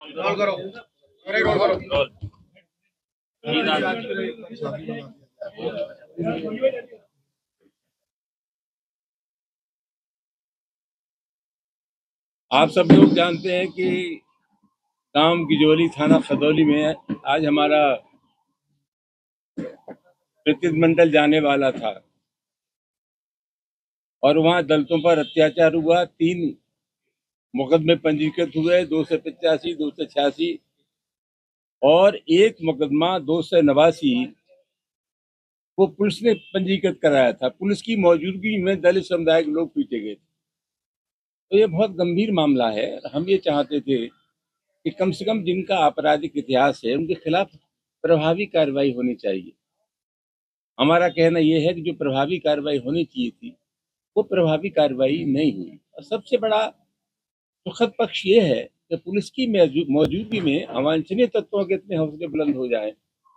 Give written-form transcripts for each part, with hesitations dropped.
Role करो, role करो। आप सब लोग जानते हैं कि गांव गिजोली थाना खदौली में आज हमारा प्रतिनिधिमंडल जाने वाला था और वहां दलितों पर अत्याचार हुआ। 3 मुकदमे पंजीकृत हुए, 285, 286 और एक मुकदमा 289 को पुलिस ने पंजीकृत कराया था। पुलिस की मौजूदगी में दलित समुदाय के लोग पीटे गए थे। तो ये बहुत गंभीर मामला है। हम ये चाहते थे कि कम से कम जिनका आपराधिक इतिहास है उनके खिलाफ प्रभावी कार्रवाई होनी चाहिए। हमारा कहना यह है कि जो प्रभावी कार्रवाई होनी चाहिए थी वो प्रभावी कार्रवाई नहीं हुई। और सबसे बड़ा सुखद पक्ष ये है कि पुलिस की मौजूदगी में अवांछनीय तत्वों के इतने हौसले बुलंद हो जाएं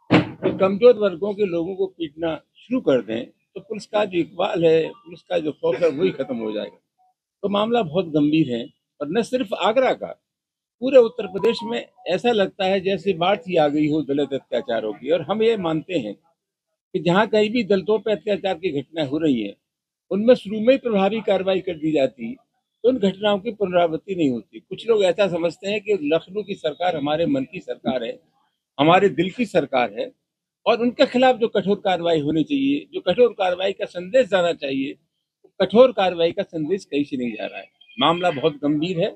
कि कमजोर वर्गों के लोगों को पीटना शुरू कर दें, तो पुलिस का जो इकबाल है, पुलिस का जो खौफ है, वही खत्म हो जाएगा। तो मामला बहुत गंभीर है। और न सिर्फ आगरा का, पूरे उत्तर प्रदेश में ऐसा लगता है जैसे बाढ़ ही आ गई हो दलित अत्याचारों की। और हम ये मानते हैं कि जहाँ कहीं भी दलितों पर अत्याचार की घटनाएं हो रही हैं, उनमें शुरू में ही प्रभावी कार्रवाई कर दी जाती तो उन घटनाओं की पुनरावृत्ति नहीं होती। कुछ लोग ऐसा समझते हैं कि लखनऊ की सरकार हमारे मन की सरकार है, हमारे दिल की सरकार है, और उनके खिलाफ जो कठोर कार्रवाई होनी चाहिए, जो कठोर कार्रवाई का संदेश जाना चाहिए, कठोर कार्रवाई का संदेश कहीं से नहीं जा रहा है। मामला बहुत गंभीर है,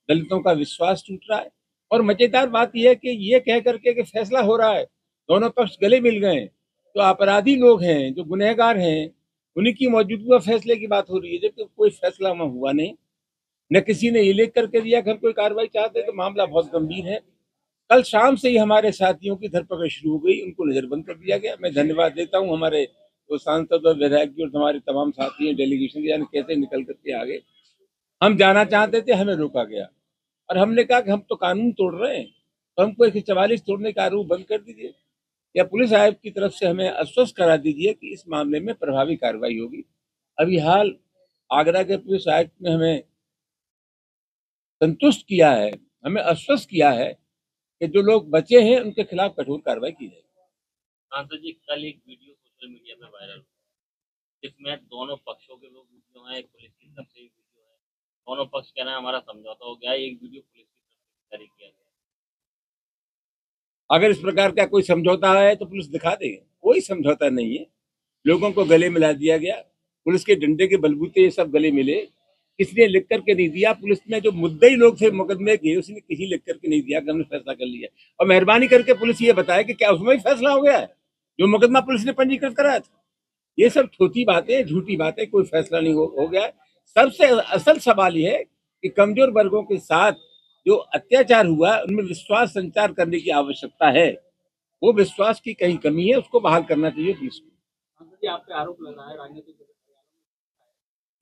दलितों का विश्वास टूट रहा है। और मजेदार बात यह है कि ये कह करके कि फैसला हो रहा है, दोनों पक्ष गले मिल गए, तो अपराधी लोग हैं, जो गुनहगार हैं, उन्हीं की मौजूदगी में फैसले की बात हो रही है, जबकि कोई फैसला वहां हुआ नहीं। न किसी ने ये लिख करके दिया कि हम कोई कार्रवाई चाहते। तो मामला बहुत गंभीर है। कल शाम से ही हमारे साथियों की धरपकड़ शुरू हो गई, उनको नजरबंद कर दिया गया। मैं धन्यवाद देता हूँ हमारे तो सांसद और विधायक और हमारे तमाम साथी हैं, डेलीगेशन यानी कैसे निकल करके आ गए। हम जाना चाहते थे, हमें रोका गया और हमने कहा कि हम तो कानून तोड़ रहे हैं, तो हमको 144 तोड़ने का आरोप बंद कर दीजिए, या पुलिस आयुक्त की तरफ से हमें आश्वस्त करा दीजिए कि इस मामले में प्रभावी कार्रवाई होगी। अभी हाल आगरा के पुलिस आयुक्त ने हमें संतुष्ट किया है, हमें आश्वस्त किया है कि जो लोग बचे हैं उनके खिलाफ कठोर कार्रवाई की जाएगी। सांसद जी, कल एक वीडियो सोशल मीडिया पे वायरल हुआ जिसमें दोनों पक्षों के लोग वीडियो हैं, एक पुलिस की तरफ से वीडियो है। दोनों पक्ष कह रहे हैं हमारा समझौता हो गया, एक वीडियो पुलिस की तरफ से जारी किया गया। अगर इस प्रकार का कोई समझौता है तो पुलिस दिखा देगी। कोई समझौता नहीं है, लोगों को गले मिला दिया गया। पुलिस के डंडे के बलबूते ये सब गले मिले। किसने लिख करके नहीं दिया? पुलिस में जो मुद्दई लोग थे मुकदमे के, उसने किसी लिख करके नहीं दिया कि हमने फैसला कर लिया। और मेहरबानी करके पुलिस ये बताए कि क्या उसमें ही फैसला हो गया है जो मुकदमा पुलिस ने पंजीकृत कराया था। ये सब छोटी बातें, झूठी बातें, कोई फैसला नहीं हो गया। सबसे असल सवाल ये है कि कमजोर वर्गों के साथ जो अत्याचार हुआ उनमें विश्वास संचार करने की आवश्यकता है। वो विश्वास की कहीं कमी है, उसको बहाल करना चाहिए पुलिस को। आप पे आरोप लगा है राजनीतिक,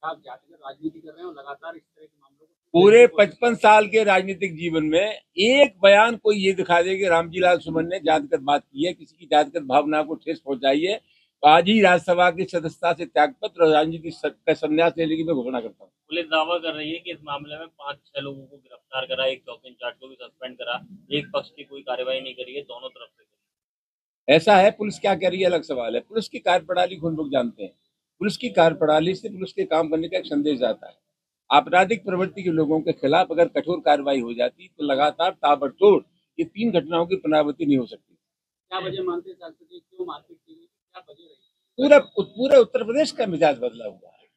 आप जातिगत राजनीति कर रहे हो लगातार इस तरह के मामलों को। पूरे 55 साल के राजनीतिक जीवन में एक बयान कोई ये दिखा दे कि रामजी लाल सुमन ने जातिगत बात की है, किसी की जातिगत भावना को ठेस पहुंचाई है, तो आज ही राज्यसभा की सदस्यता से त्यागपत्र और राजनीति का संन्यास लेने की मैं घोषणा करता हूँ। पुलिस दावा कर रही है कि इस मामले में 5-6 लोगों को गिरफ्तार करा, एक चौकी इंचार्ज को भी सस्पेंड करा, एक पक्ष की कोई कार्रवाई नहीं करी है, दोनों तरफ से। ऐसा है, पुलिस क्या कह रही है अलग सवाल है। पुलिस की कार्यप्रणाली को हम लोग जानते हैं। पुलिस की कार्यप्रणाली से पुलिस के काम करने का एक संदेश जाता है। आपराधिक प्रवृत्ति के लोगों के खिलाफ अगर कठोर कार्रवाई हो जाती तो लगातार ताबड़तोड़ ये 3 घटनाओं की पुनरावृत्ति नहीं हो सकती। क्या वजह मानते हैं क्यों मारपीट की गई, क्या वजह रही? पूरे उत्तर प्रदेश का मिजाज बदला हुआ है।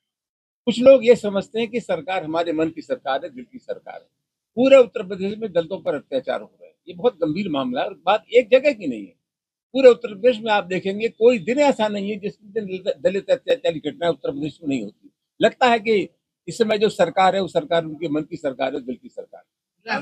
कुछ लोग ये समझते हैं कि सरकार हमारे मन की सरकार है, दिल की सरकार है। पूरे उत्तर प्रदेश में दलितों पर अत्याचार हो रहे हैं। ये बहुत गंभीर मामला है और बात एक जगह की नहीं है। पूरे उत्तर प्रदेश में आप देखेंगे कोई दिन ऐसा नहीं है जिस दिन दलित अत्याचार की घटना उत्तर प्रदेश में नहीं होती। लगता है कि इस समय जो सरकार है वो सरकार उनके मन की सरकार है, दिल की सरकार है।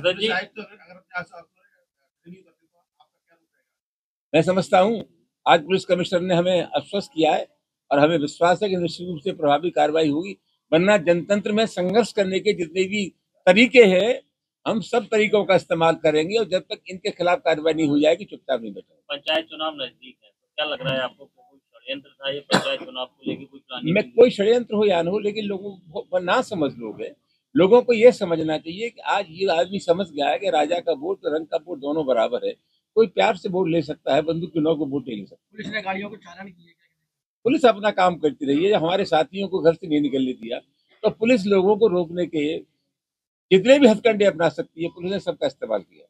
मैं समझता हूँ आज पुलिस कमिश्नर ने हमें आश्वस्त किया है और हमें विश्वास है कि निश्चित रूप से प्रभावी कार्रवाई होगी। वरना जनतंत्र में संघर्ष करने के जितने भी तरीके हैं, हम सब तरीकों का इस्तेमाल करेंगे और जब तक इनके खिलाफ कार्रवाई नहीं हो जाएगी चुपचाप नहीं बैठेंगे। पंचायत चुनाव नजदीक है, तो क्या लग रहा है आपको, कोई षड्यंत्र था ये पंचायत चुनाव को लेकर? कोई प्लानिंग? मैं कोई षड्यंत्र हो या न हो, लेकिन लोगों को ना समझ लोग हैं लोगों को ये समझना चाहिए कि आज ये आदमी समझ गया है कि राजा का वोट रंग का वोट दोनों बराबर है। कोई प्यार से वोट ले सकता है, बंदूक की नोक पे वोट नहीं ले सकता। पुलिस ने गाड़ियों को चालान किए। पुलिस अपना काम करती रही है। हमारे साथियों को घर से नहीं निकलने दिया, तो पुलिस लोगों को रोकने के जितने भी हथकंडे अपना सकती है, पुलिस ने सबका इस्तेमाल किया।